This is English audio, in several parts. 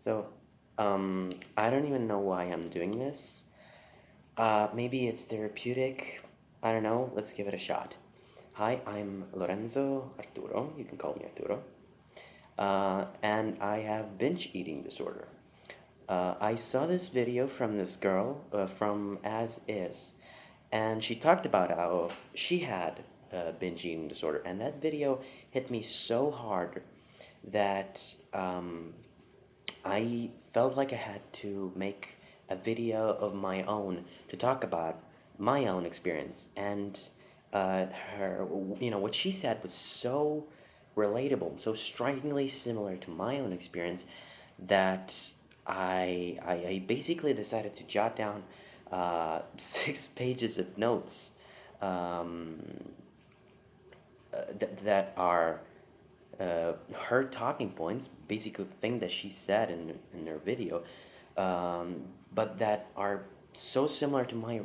So, I don't even know why I'm doing this. Maybe it's therapeutic. I don't know. Let's give it a shot. Hi, I'm Lorenzo Arturo. You can call me Arturo. And I have binge eating disorder. I saw this video from this girl from As Is, and she talked about how she had binge eating disorder, and that video hit me so hard that I felt like I had to make a video of my own to talk about my own experience. And her, what she said was so relatable, so strikingly similar to my own experience that I basically decided to jot down 6 pages of notes um, that are her talking points, basically the thing that she said in her video, um, but that are so similar to my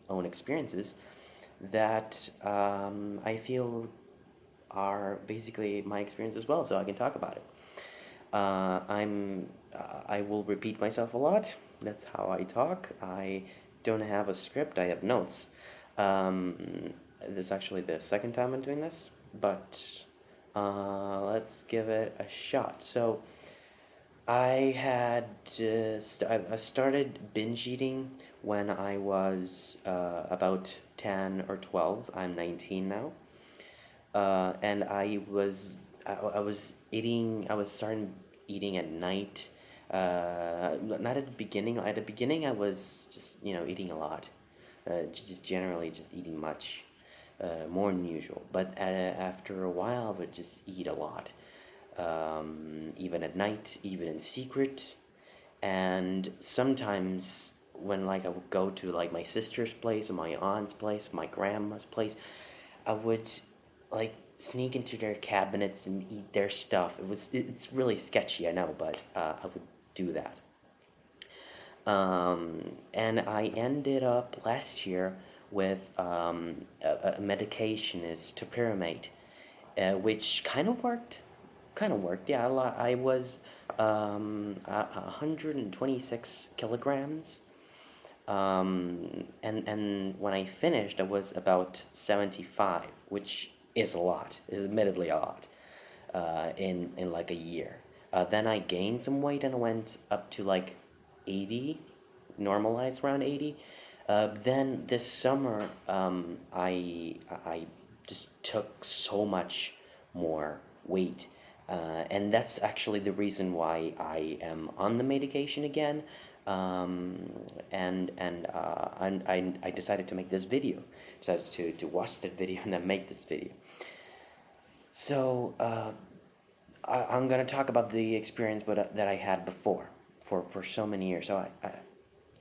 own experiences that I feel are basically my experience as well, so I can talk about it. I will repeat myself a lot. That's how I talk. I don't have a script. I have notes. This is actually the second time I'm doing this, but let's give it a shot. So I started binge eating when I was about 10 or 12. I'm 19 now. And I was eating. I was starting eating at night. Not at the beginning. At the beginning, I was just eating a lot, just generally just eating much, more than usual. But after a while, I would just eat a lot, even at night, even in secret, and sometimes when like I would go to like my sister's place or my aunt's place, my grandma's place, I would like sneak into their cabinets and eat their stuff. It's really sketchy, I know, but I would do that. And I ended up last year with a medication is topiramate, which kind of worked. Kind of worked, yeah. I was 126 kilograms, and when I finished, I was about 75, which is a lot. Is admittedly a lot. In like a year. Then I gained some weight and I went up to like 80, normalized around 80. Then this summer, I just took so much more weight. And that's actually the reason why I am on the medication again. I decided to make this video. Decided to watch that video and then make this video. So I'm gonna talk about the experience that I had before for so many years. So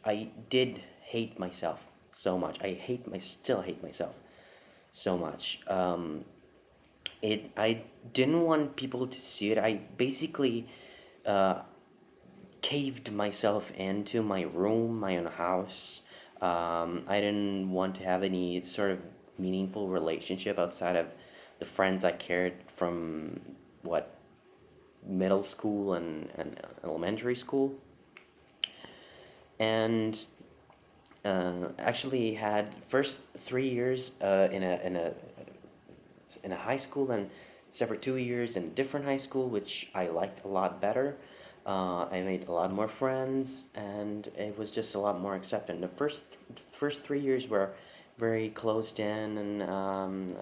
I did hate myself so much. Still hate myself so much. I didn't want people to see it. I basically uh, caved myself into my room, my own house. I didn't want to have any sort of meaningful relationship outside of the friends I cared from what middle school and elementary school, and actually had first 3 years in a high school and separate 2 years in a different high school, which I liked a lot better. I made a lot more friends, and it was just a lot more accepting. The first 3 years were very closed in, and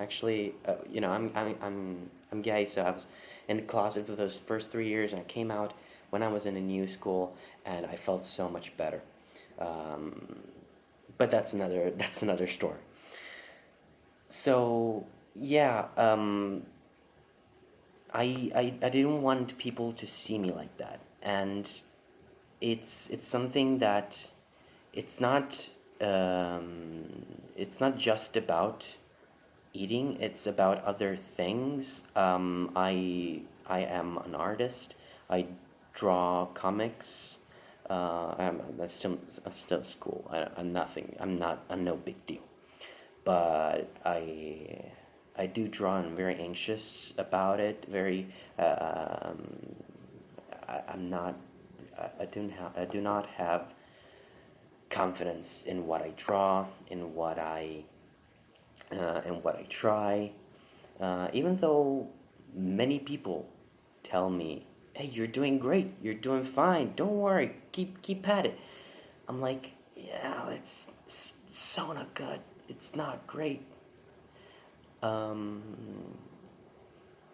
actually, I'm gay, so I was in the closet for those first 3 years, and I came out when I was in a new school, and I felt so much better. Um, but that's another story. So yeah, I didn't want people to see me like that, and it's something that it's not it's not just about eating, it's about other things. I am an artist. I draw comics. I'm still school. I'm nothing. I'm no big deal. But I do draw and I'm very anxious about it. I'm not I do not have confidence in what I draw, in what I try. Even though many people tell me, "Hey, you're doing great. You're doing fine. Don't worry. Keep at it." I'm like, "Yeah, it's so not good. It's not great." Um,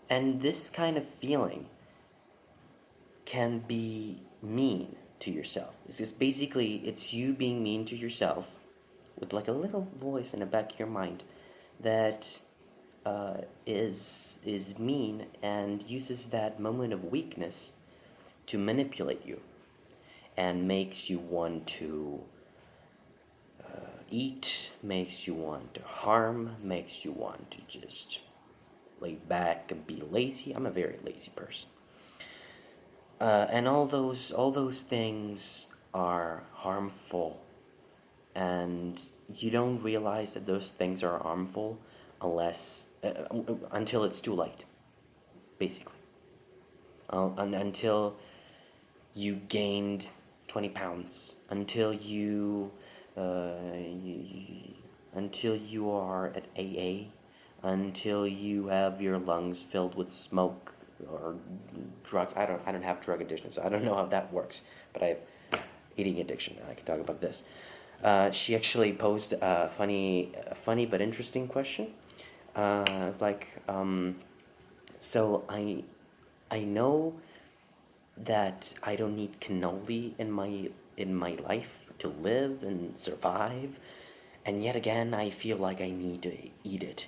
and this kind of feeling can be mean to yourself. It's just basically it's you being mean to yourself with like a little voice in the back of your mind that uh, is mean and uses that moment of weakness to manipulate you and makes you want to eat, makes you want to harm, makes you want to just lay back and be lazy. I'm a very lazy person. And all those things are harmful, and you don't realize that those things are harmful until it's too late, basically. Until you gained 20 pounds, uh, you until you are at AA, until you have your lungs filled with smoke or drugs. I don't have drug addiction, so I don't know how that works. But I have eating addiction. I can talk about this. She actually posed a funny but interesting question. It's like, so I know that I don't need cannoli in my life to live and survive, and yet again I feel like I need to eat it.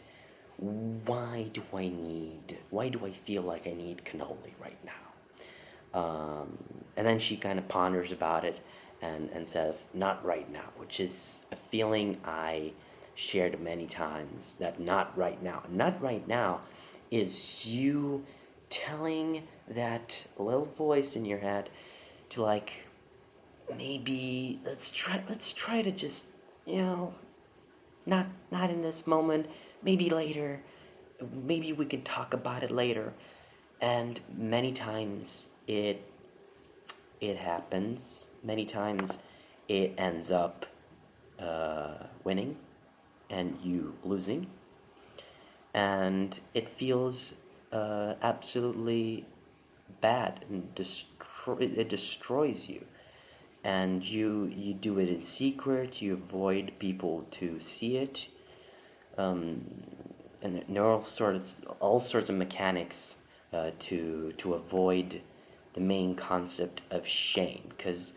Why do I feel like I need cannoli right now? And then she kind of ponders about it and says, not right now, which is a feeling I shared many times, that not right now. Not right now is you telling that little voice in your head to like, maybe let's try to just, not in this moment, maybe later, maybe we can talk about it later. And many times it happens. Many times it ends up winning and you losing, and it feels absolutely bad and it destroys you. And you do it in secret. You avoid people to see it. Um, and there are all sorts of mechanics to avoid the main concept of shame. Because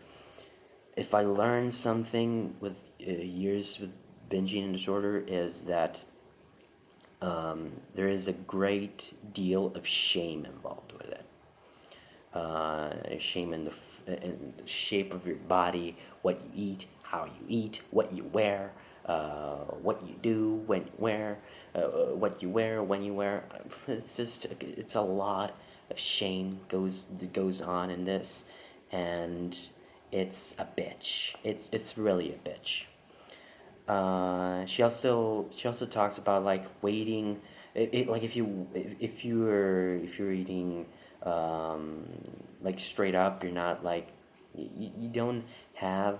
if I learned something with years with binge eating disorder is that there is a great deal of shame involved with it. Shame in the shape of your body, what you eat, how you eat, what you wear, what you do, when you wear, what you wear, when you wear. It's a lot of shame goes on in this, and it's a bitch. It's really a bitch. She also talks about like waiting. Like if you're eating um, like straight up, you're not like you don't have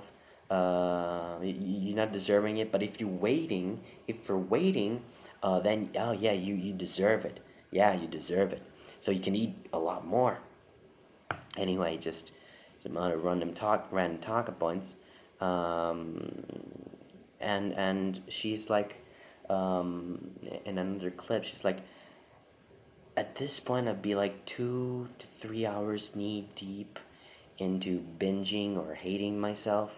you're not deserving it. But if you're waiting, then oh yeah, you deserve it. Yeah, you deserve it. So you can eat a lot more. Anyway, just some other random talk points. Um, and she's like, in another clip, she's like, at this point, I'd be like 2 to 3 hours knee deep into binging or hating myself.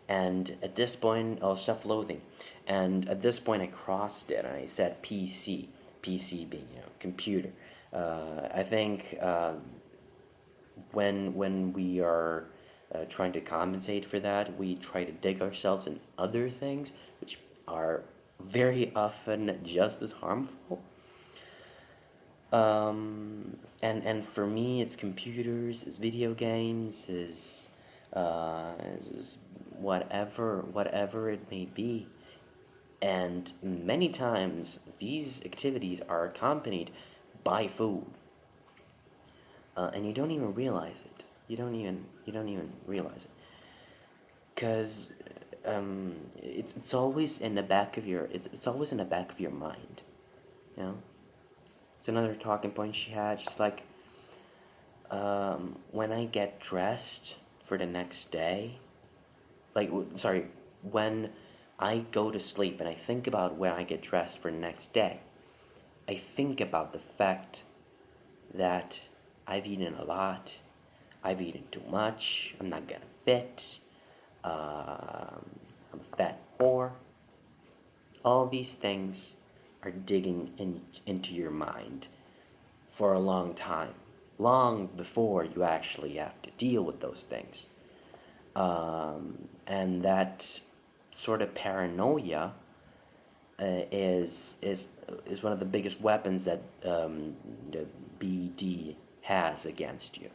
And at this point, oh, self-loathing. And at this point, I crossed it and I said PC. PC being, computer. I think when we are trying to compensate for that, we try to dig ourselves in other things, which are very often just as harmful. And for me, it's computers, it's video games, is whatever it may be. And many times, these activities are accompanied by food, and you don't even realize it. You don't even realize it, because it's always in the back of your it's always in the back of your mind. You know, it's another talking point she had. She's like, when I get dressed for the next day, like, sorry, when I go to sleep and I think about when I get dressed for the next day, I think about the fact that I've eaten a lot, I've eaten too much, I'm not gonna fit, I'm a fat whore. All these things are digging into your mind for a long time, long before you actually have to deal with those things. And that sort of paranoia is one of the biggest weapons that the BD has against you.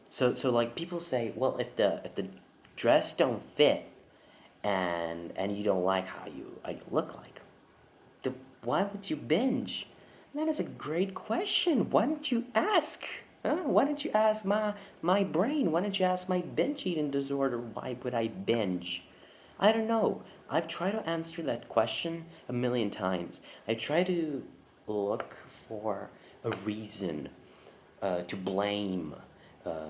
So like people say, well, if the dress don't fit and you don't like how you look like, why would you binge? That is a great question. Why don't you ask? Huh? Why don't you ask my brain? Why don't you ask my binge eating disorder? Why would I binge? I don't know. I've tried to answer that question a million times. I try to look for a reason to blame, uh,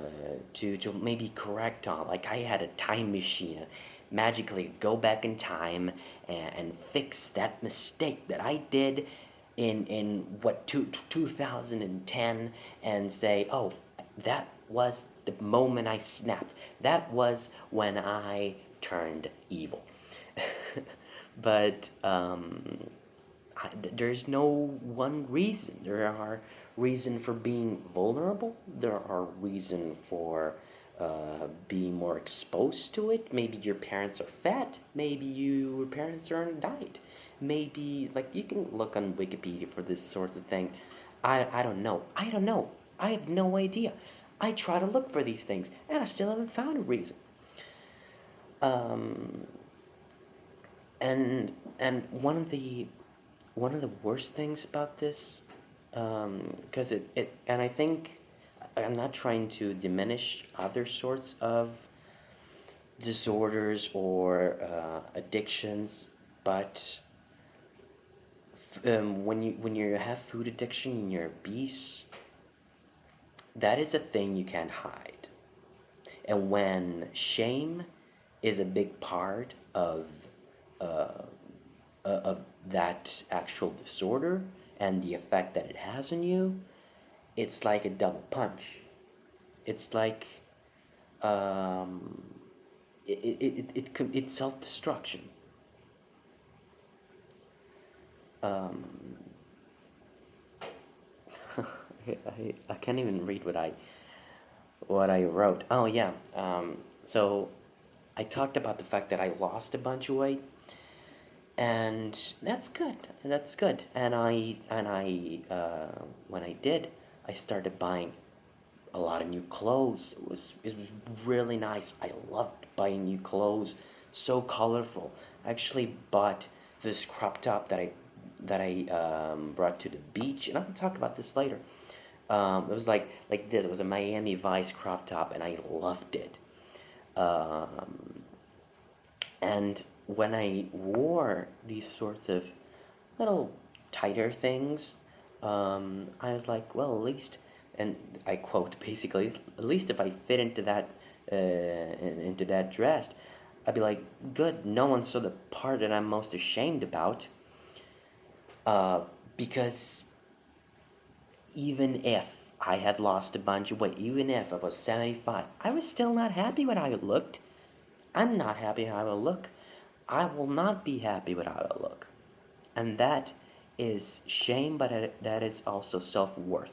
to maybe correct on. Like I had a time machine, magically go back in time and fix that mistake that I did in what 2010, and say, oh, that was the moment I snapped. That was when I turned evil. But there's no one reason. There are reasons for being vulnerable. There are reasons for being more exposed to it. Maybe your parents are fat. Maybe your parents are on a diet. Maybe, like, you can look on Wikipedia for this sort of thing. I don't know. I don't know. I have no idea. I try to look for these things, and I still haven't found a reason. Um, and one of the worst things about this, because it and I think I'm not trying to diminish other sorts of disorders or addictions, but when you have food addiction and you're obese, that is a thing you can't hide. And when shame is a big part uh, of that actual disorder and the effect that it has on you, it's like a double punch. It's like um, it's self-destruction. Um, I can't even read what I wrote. Oh yeah. So I talked about the fact that I lost a bunch of weight, and that's good. That's good. And I when I did, I started buying a lot of new clothes. It was really nice. I loved buying new clothes, so colorful. I actually bought this crop top that I brought to the beach, and I'll talk about this later. It was like this. It was a Miami Vice crop top, and I loved it. Um, and when I wore these sorts of little tighter things, I was like, well, at least, and I quote basically, at least if I fit into that dress, I'd be like, good. No one saw the part that I'm most ashamed about, uh, because even if I had lost a bunch of weight, even if I was 75, I was still not happy with how I looked. I'm not happy how I look. I will not be happy with how I look. And that is shame, but that is also self-worth.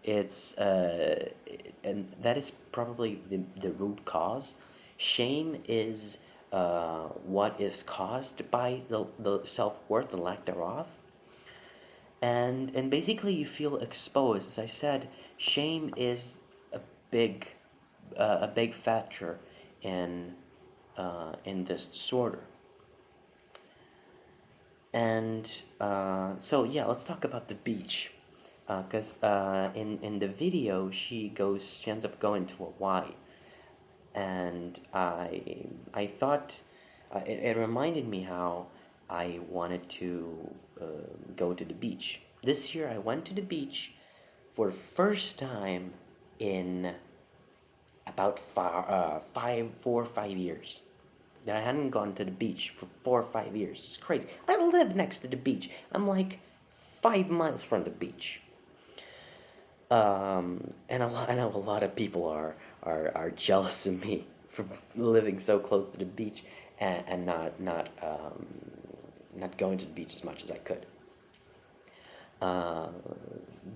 It's and that is probably the root cause. Shame is what is caused by the self-worth, the lack thereof. And basically you feel exposed. As I said, shame is a big a big factor in this disorder. And so yeah, let's talk about the beach. Because in the video she ends up going to Hawaii, and I thought it reminded me how I wanted to go to the beach. This year I went to the beach for the first time in about 4 or 5 years. That I hadn't gone to the beach for 4 or 5 years. It's crazy. I live next to the beach. I'm like 5 miles from the beach. And I know a lot of people are jealous of me for living so close to the beach and not going to the beach as much as I could. Uh,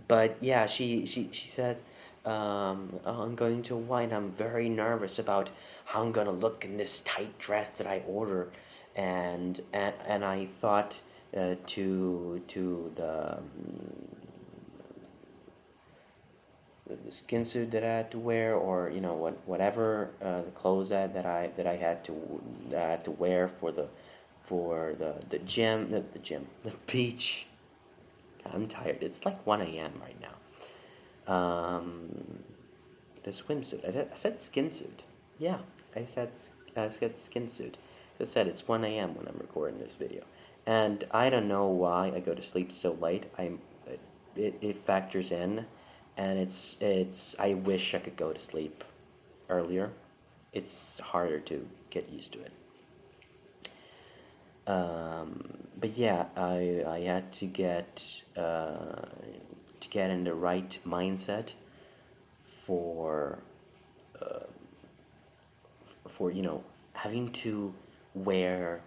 but yeah, she said, oh, I'm going to Hawaii and I'm very nervous about how I'm gonna look in this tight dress that I order, and I thought to the skin suit that I had to wear, or whatever the clothes that I had to wear for the gym, the beach. I'm tired. It's like 1 a.m. right now. The swimsuit. I said skin suit. Yeah, I said skin suit. As I said, it's 1 a.m. when I'm recording this video, and I don't know why I go to sleep so late. It factors in, and it's. I wish I could go to sleep earlier. It's harder to get used to it. But yeah, I had to get in the right mindset for uh, having to wear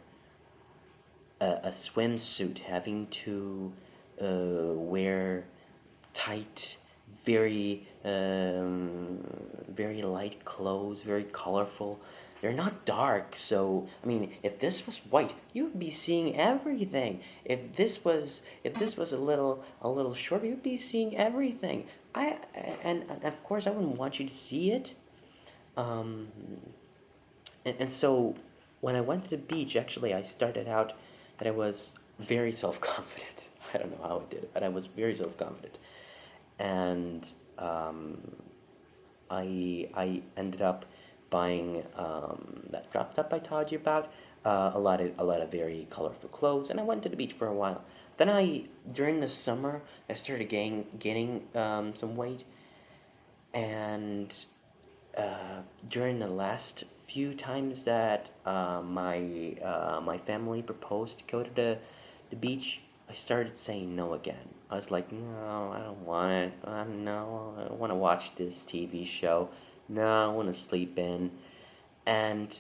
a swimsuit, having to wear tight, very light clothes, very colorful. They're not dark, so I mean, if this was white, you'd be seeing everything. If this was a little shorter, you'd be seeing everything. And of course I wouldn't want you to see it. Um, and so when I went to the beach, actually, I started out that I was very self-confident. I don't know how I did it, but I was very self-confident, and um, I ended up buying that drop top I told you about, a lot of very colorful clothes, and I went to the beach for a while. Then during the summer, I started gaining some weight, and during the last few times that my family proposed to go to the beach, I started saying no again. I was like, no, I don't want it. No, I want to watch this TV show. No, I want to sleep in. And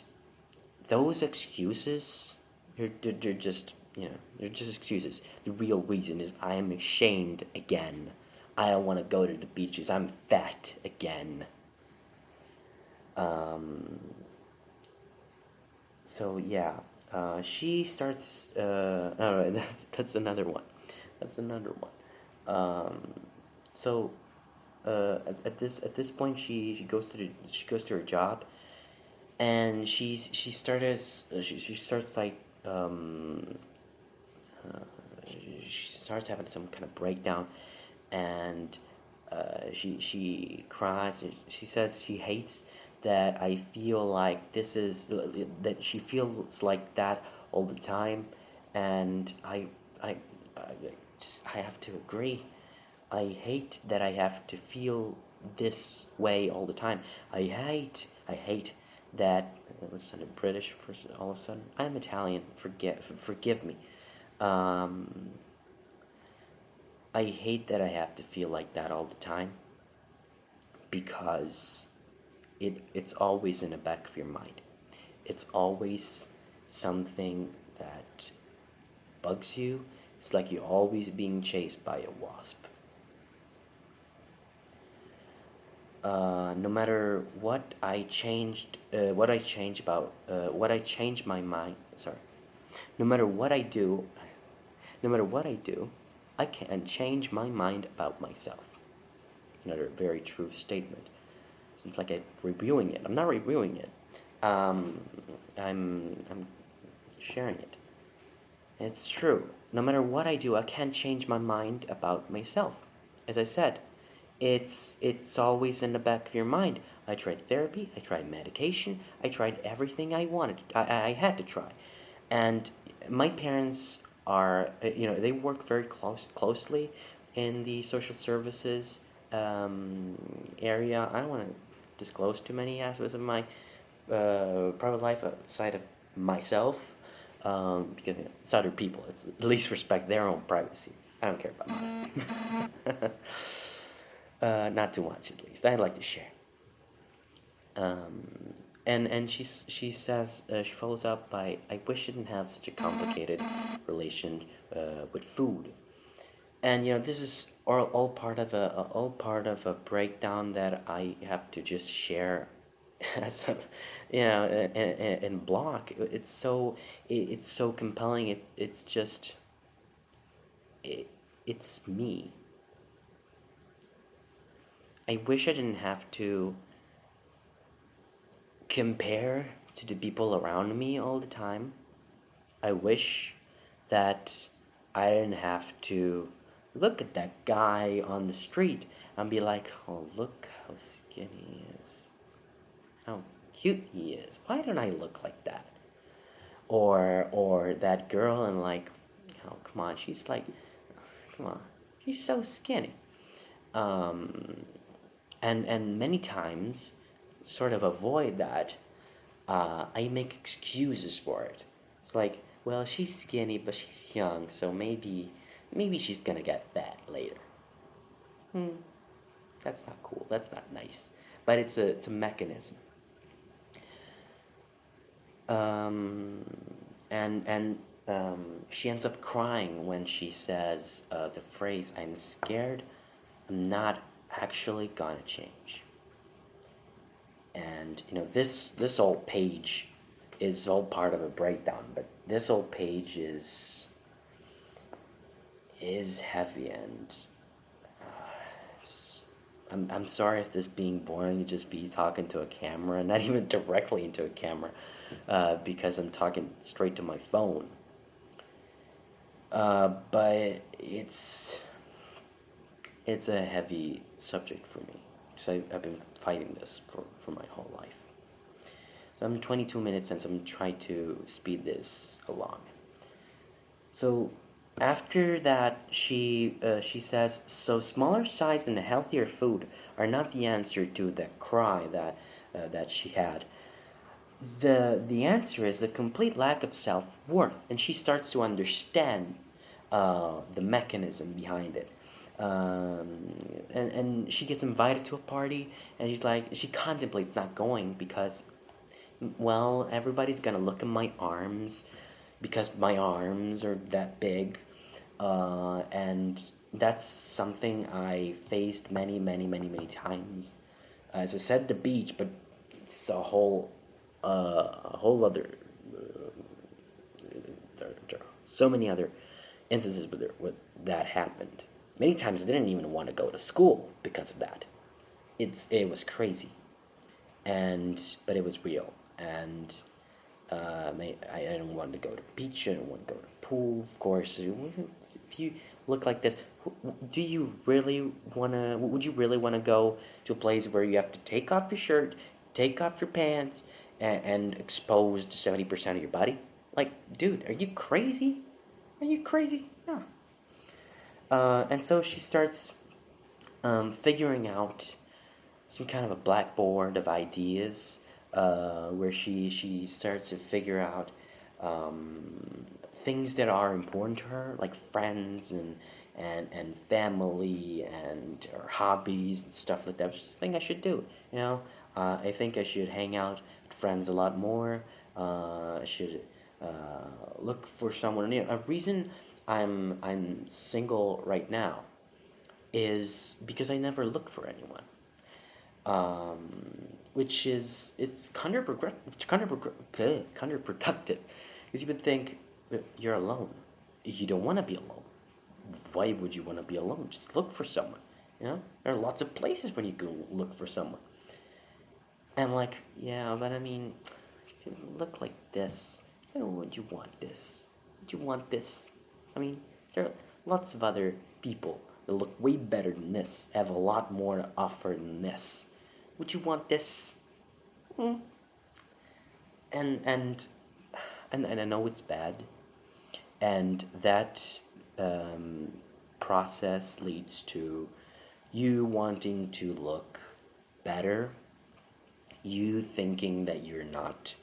those excuses, they're just, they're just excuses. The real reason is I am ashamed again. I don't want to go to the beaches. I'm fat again. Um, so yeah, she starts. Oh, that's another one. That's another one. So at this point, she goes to her job, and she starts like uh, she starts having some kind of breakdown, and she cries. And she says she hates that I feel like that she feels like that all the time, and I have to agree. I hate that I have to feel this way all the time. I hate that. It sounded British for all of a sudden. I'm Italian. Forgive me. Um, I hate that I have to feel like that all the time, because it's always in the back of your mind. It's always something that bugs you. It's like you're always being chased by a wasp. No matter what I changed, what I change about, what I change my mind. Sorry. No matter what I do, no matter what I do, I can change my mind about myself. Another very true statement. It's like I'm reviewing it. I'm not reviewing it. Um, I'm sharing it. It's true. No matter what I do, I can't change my mind about myself. as I said, it's always in the back of your mind. I tried therapy, I tried medication, I tried everything I wanted. I had to try, and my parents are they work very closely in the social services area. I don't want to disclose too many aspects of my private life outside of myself, because it's other people. It's at least respect their own privacy. I don't care about mine. Not too much, at least. I like to share. And she says she follows up by, I wish I didn't have such a complicated relation with food. And this is all part of a breakdown that I have to just share as a, and block. It's so compelling. It's just it's me. I wish I didn't have to compare to the people around me all the time. I wish that I didn't have to look at that guy on the street and be like, oh, look how skinny he is. How cute he is. Why don't I look like that? Or that girl and like, oh, come on, she's so skinny. And many times, sort of avoid that, I make excuses for it. It's like, well, she's skinny, but she's young, so maybe she's gonna get fat later. That's not cool. That's not nice. But it's a mechanism. And she ends up crying when she says the phrase, "I'm scared. I'm not actually gonna change." And this whole page is all part of a breakdown, but this whole page is heavy, and I'm sorry if this being boring, just be talking to a camera, not even directly into a camera, because I'm talking straight to my phone. But it's a heavy subject for me. So I've been fighting this for my whole life. So I'm 22 minutes in, so I'm trying to speed this along. So after that, she says, so smaller size and healthier food are not the answer to the cry that she had. The answer is a complete lack of self-worth, and she starts to understand the mechanism behind it. And she gets invited to a party, and she contemplates not going because, well, everybody's gonna look at my arms because my arms are that big, and that's something I faced many, many, many, many times. As I said, the beach, but it's a whole other. There are so many other instances where that happened. Many times I didn't even want to go to school because of that. It was crazy, but it was real, and I didn't want to go to the beach. I didn't want to go to the pool. Of course, if you look like this, do you really wanna? Would you really want to go to a place where you have to take off your shirt, take off your pants, and expose 70% of your body? Like, dude, are you crazy? Are you crazy? No. And so she starts figuring out some kind of a blackboard of ideas, where she starts to figure out things that are important to her, like friends and family and her hobbies and stuff like that. Which is a thing I should do. I think I should hang out with friends a lot more. I should look for someone. A reason I'm single right now is because I never look for anyone. Which is it's counterproductive, because you would think that you're alone. You don't want to be alone. Why would you want to be alone? Just look for someone. There are lots of places where you can look for someone. And yeah, but I mean, if you look like this, would you want this? Would you want this? I mean, there are lots of other people They look way better than this. Have a lot more to offer than this. Would you want this? Mm. And and and I know it's bad, and that um, process leads to you wanting to look better, you thinking that you're not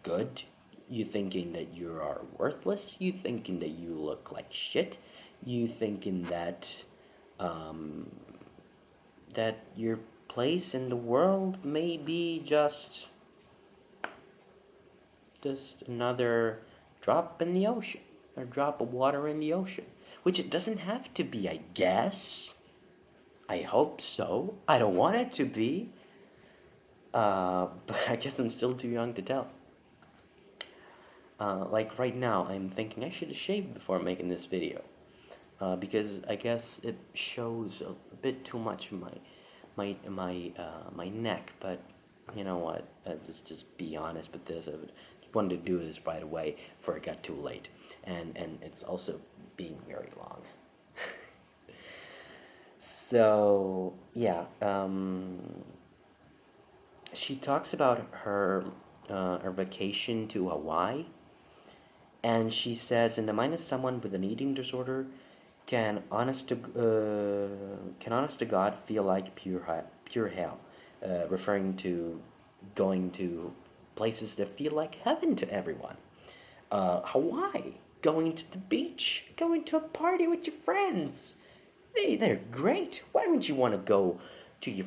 good, you thinking that you are worthless, you thinking that you look like shit, you thinking that um, that your place in the world may be just another drop in the ocean, or drop of water in the ocean, which it doesn't have to be, I guess. I hope so. I don't want it to be, but I guess I'm still too young to tell. Like right now, I'm thinking I should have shaved before making this video, because I guess it shows a bit too much of my neck. But you know what? Let's just be honest with this. I wanted to do this right away before it got too late, and it's also being very long. So yeah, she talks about her vacation to Hawaii. And she says, in the mind of someone with an eating disorder, can honest to God feel like pure hell, referring to going to places that feel like heaven to everyone. Hawaii, going to the beach, going to a party with your friends. They're great. Why wouldn't you want to go to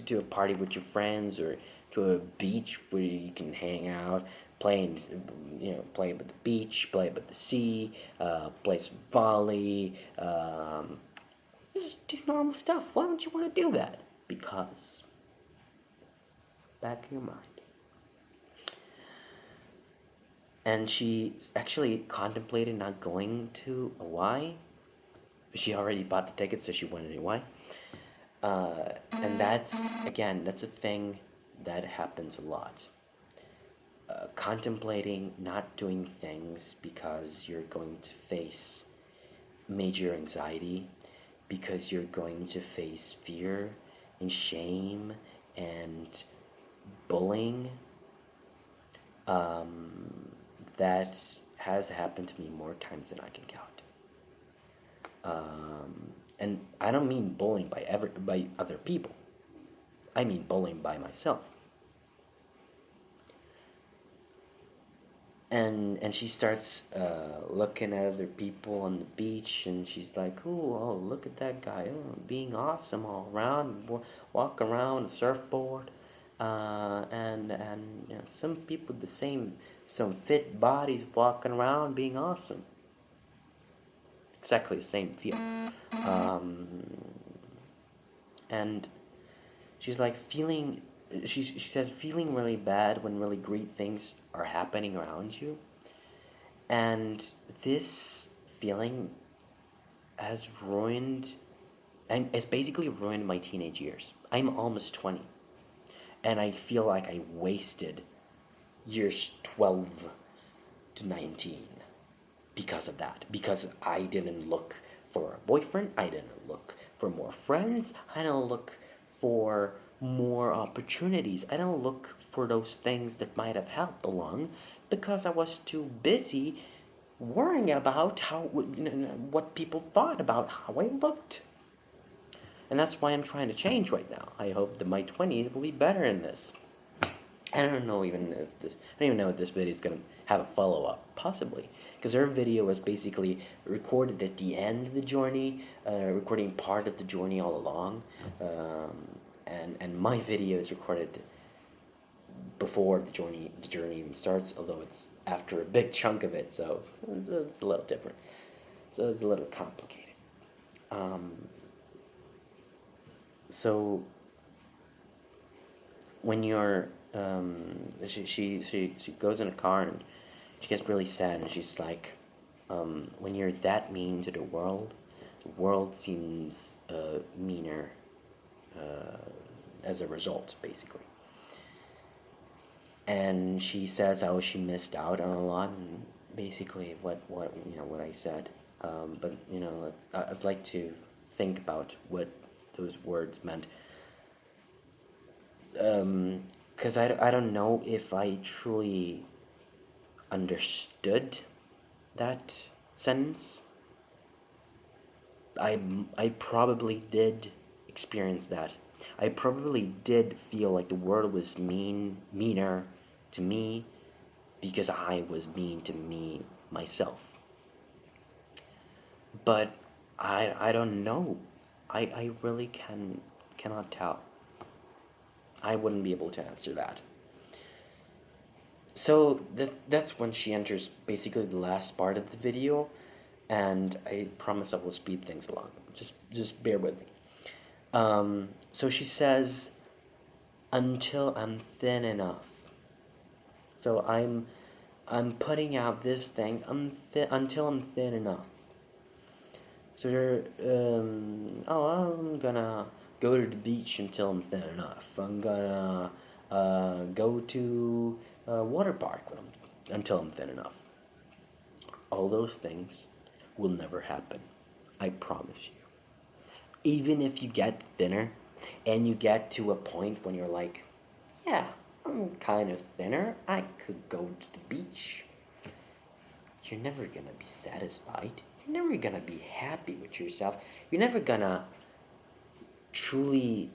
to a party with your friends, or to a beach where you can hang out, playing, play by the beach, play by the sea, play some volley, just do normal stuff. Why would you want to do that? Because, back of your mind. And she actually contemplated not going to Hawaii. She already bought the ticket, so she went anyway. And that's a thing that happens a lot. Contemplating not doing things because you're going to face major anxiety, because you're going to face fear and shame and bullying. That has happened to me more times than I can count. And I don't mean bullying by other people. I mean bullying by myself. And she starts looking at other people on the beach, and she's like, "Ooh, oh, look at that guy, being awesome all around, walk around a surfboard, and some people with some fit bodies walking around being awesome." Exactly the same feel. And she's like she says feeling really bad when really great things are happening around you. And this feeling has ruined, and it's basically ruined my teenage years. I'm almost 20. And I feel like I wasted years 12 to 19 because of that. Because I didn't look for a boyfriend, I didn't look for more friends, I didn't look for more opportunities, I didn't look for those things that might have helped along, because I was too busy worrying about what people thought about how I looked. And that's why I'm trying to change right now. I hope that my 20s will be better in this. I don't know even if this. I don't even know if this video is gonna have a follow-up. Possibly, because her video was basically recorded at the end of the journey, recording part of the journey all along, and my video is recorded before the journey even starts. Although it's after a big chunk of it, so it's a little different. So it's a little complicated. So when you're she goes in a car, and she gets really sad, and she's like, when you're that mean to the world seems meaner as a result, basically. And she says how she missed out on a lot, and basically what I said. But I'd like to think about what those words meant. Because I don't know if I truly understood that sentence. I probably did experience that. I probably did feel like the world was meaner to me because I was mean to me myself. But I don't know. I really cannot tell. I wouldn't be able to answer that. So that's when she enters basically the last part of the video, and I promise I will speed things along. Just bear with me. So she says, until I'm thin enough. So I'm putting out this thing until I'm thin enough. So I'm gonna go to the beach until I'm thin enough. I'm gonna go to a water park until I'm thin enough. All those things will never happen. I promise you. Even if you get thinner and you get to a point when you're like, yeah, I'm kind of thinner, I could go to the beach. You're never gonna be satisfied. You're never gonna be happy with yourself. You're never gonna truly,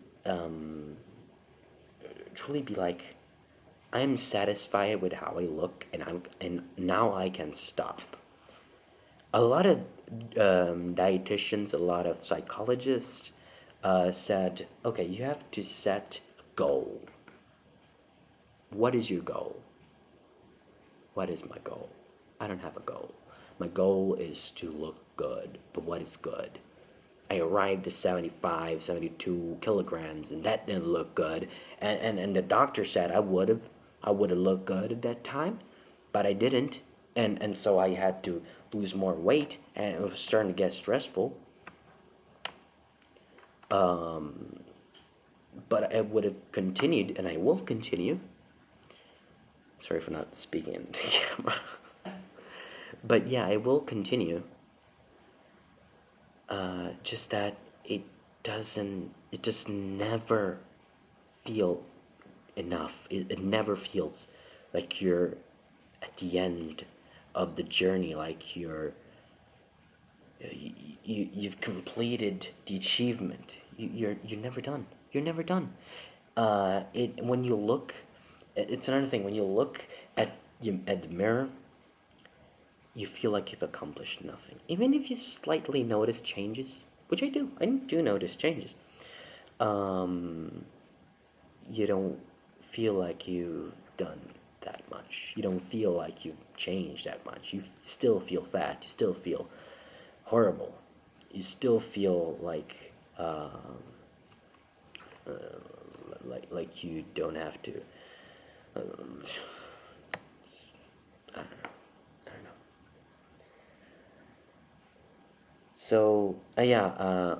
truly be like, I'm satisfied with how I look, and now I can stop. A lot of dietitians, a lot of psychologists said, okay, you have to set a goal. What is your goal? What is my goal? I don't have a goal. My goal is to look good, but what is good? I arrived to 75, 72 kilograms, and that didn't look good. And the doctor said I would have looked good at that time, but I didn't. And so I had to lose more weight, and it was starting to get stressful. But I would have continued, and I will continue. Sorry for not speaking into the camera. But yeah, I will continue. Just that it just never feel enough. It never feels like you're at the end of the journey, like you've completed the achievement. You're never done. You're never done. When you look, it's another thing. When you look at the mirror, you feel like you've accomplished nothing. Even if you slightly notice changes, which I do notice changes. You don't feel like you've done that much. You don't feel like you've changed that much. You still feel fat. You still feel horrible. You still feel like you don't have to. I don't know. So I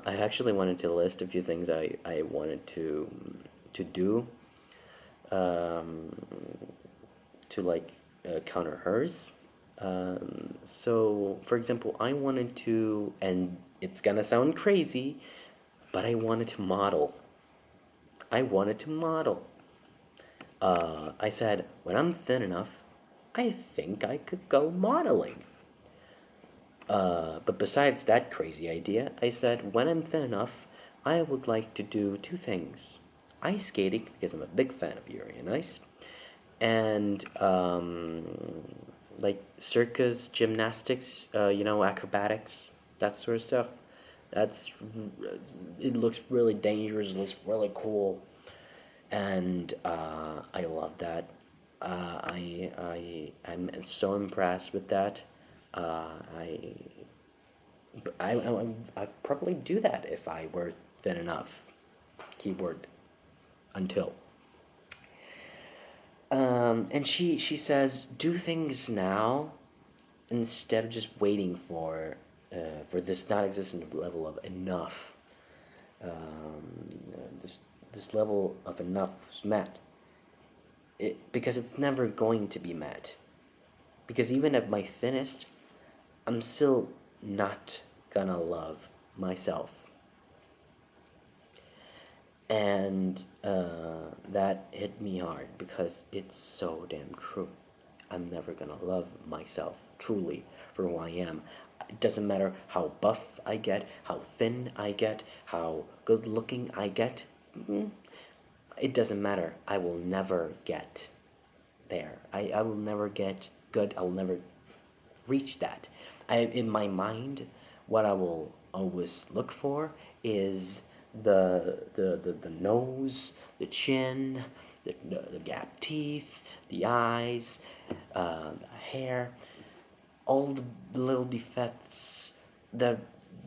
actually wanted to list a few things I wanted to do um, to counter hers. So for example, I wanted to, and it's gonna sound crazy, but I wanted to model. I wanted to model. I said, when I'm thin enough, I think I could go modeling. But besides that crazy idea, I said, when I'm thin enough, I would like to do two things. Ice skating, because I'm a big fan of Yuri and Ice, and like circus, gymnastics, acrobatics, that sort of stuff. It looks really dangerous, it looks really cool, and I love that. I'm so impressed with that. I'd probably do that if I were thin enough. Keyword until. And she says, do things now instead of just waiting for this non-existent level of enough. This level of enough is met. Because it's never going to be met. Because even at my thinnest, I'm still not gonna love myself. And that hit me hard because it's so damn true. I'm never gonna love myself truly for who I am. It doesn't matter how buff I get, how thin I get, how good looking I get. It doesn't matter. I will never get there. I will never get good. I will never reach that. In my mind, what I will always look for is the nose, the chin, the gap teeth, the eyes, hair, all the little defects that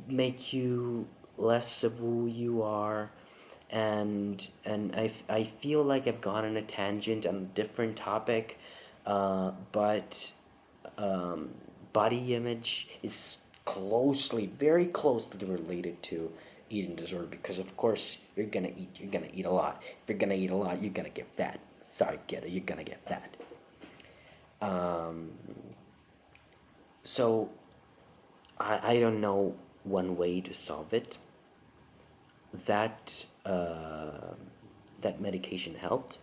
make you less of who you are. And I feel like I've gone on a tangent on a different topic, but um, body image is very closely related to eating disorder, because of course you're gonna eat a lot. If you're gonna eat a lot, you're gonna get fat. Sorry, kiddo, you're gonna get fat. Um, so I don't know one way to solve it. That that medication helped,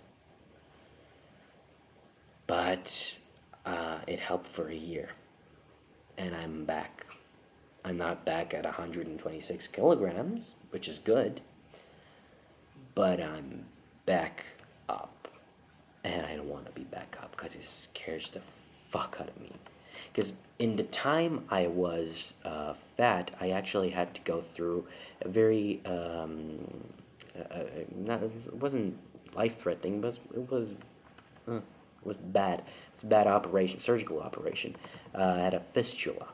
but it helped for a year, and I'm back. I'm not back at 126 kilograms, which is good, but I'm back up, and I don't want to be back up because it scares the fuck out of me. Because in the time I was fat, I actually had to go through a very not, it wasn't life-threatening, but it was bad. It's a bad operation, surgical operation. I had a fistula.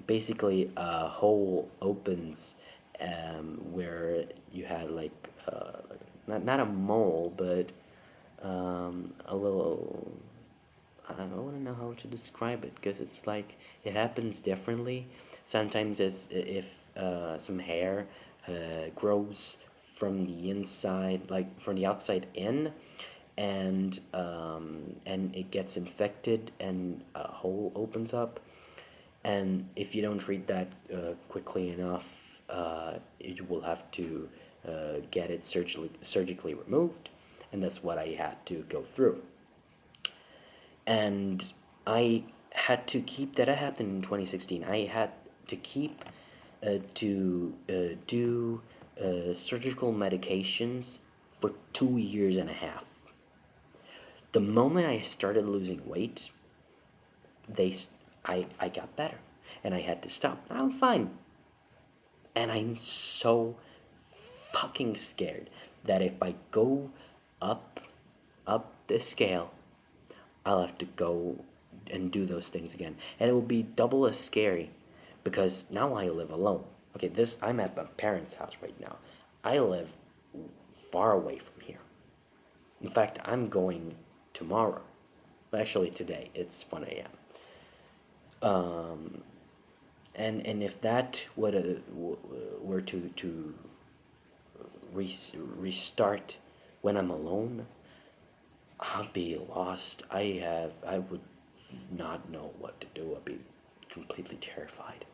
Basically, a hole opens where you had like not a mole, but a little. I don't want to know how to describe it, because it's like it happens differently. Sometimes it's if some hair grows from the inside, like from the outside in, and it gets infected, and a hole opens up. And if you don't treat that quickly enough, you will have to get it surgically removed, and that's what I had to go through. And I had to keep that. Happened in 2016. I had to keep to do surgical medications for 2 years and a half. The moment I started losing weight, I got better, and I had to stop. Now I'm fine, and I'm so fucking scared that if I go up the scale, I'll have to go and do those things again, and it will be double as scary, because now I live alone. Okay, I'm at my parents' house right now. I live far away from here. In fact, I'm going tomorrow. Actually, today. It's 1 a.m. And if that were to restart when I'm alone, I'll be lost. I would not know what to do. I'd be completely terrified.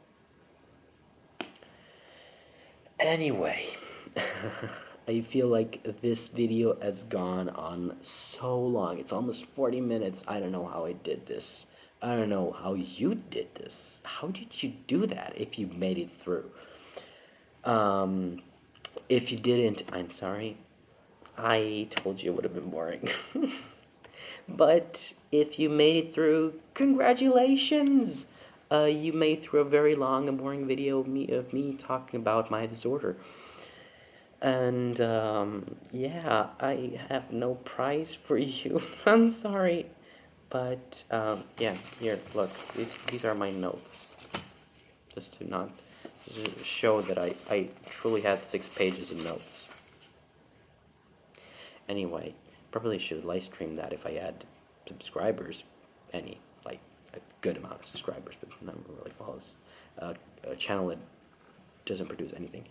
Anyway, I feel like this video has gone on so long. It's almost 40 minutes. I don't know how I did this. I don't know how you did this. How did you do that if you made it through? If you didn't, I'm sorry. I told you it would have been boring. But if you made it through, congratulations! You made through a very long and boring video of me talking about my disorder. And yeah, I have no prize for you. I'm sorry. But yeah, here, look. These are my notes. Just to show that I truly had 6 pages of notes. Anyway, probably should live stream that if I had subscribers, like a good amount of subscribers, but no one really follows a channel that doesn't produce anything.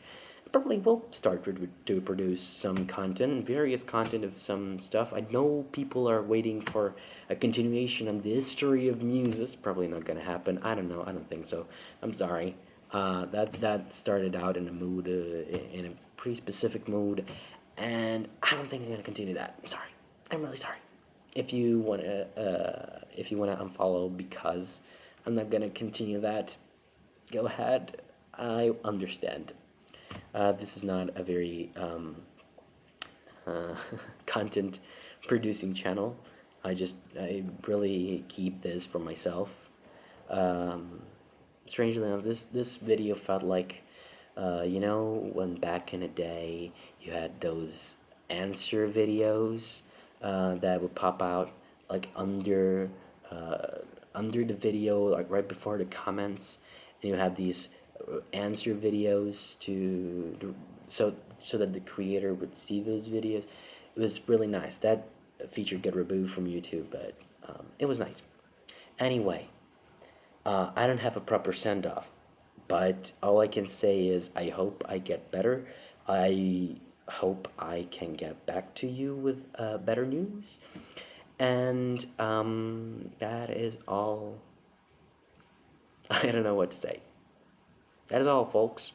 probably will start to produce some content, various content of some stuff. I know people are waiting for a continuation of the history of news. That's probably not gonna happen. I don't know. I don't think so. I'm sorry. That started out in a mood, in a pretty specific mood, and I don't think I'm gonna continue that. I'm sorry. I'm really sorry. If you wanna unfollow because I'm not gonna continue that, go ahead. I understand. This is not a very uh, content producing channel. I really keep this for myself. Um, Strangely enough, this video felt like, you know, when back in the day you had those answer videos that would pop out like uh, under the video, like right before the comments, and you have these answer videos so that the creator would see those videos. It was really nice. That feature got removed from YouTube, but it was nice. Anyway, I don't have a proper send off, but all I can say is I hope I get better. I hope I can get back to you with better news. And that is all. I don't know what to say. That is all, folks.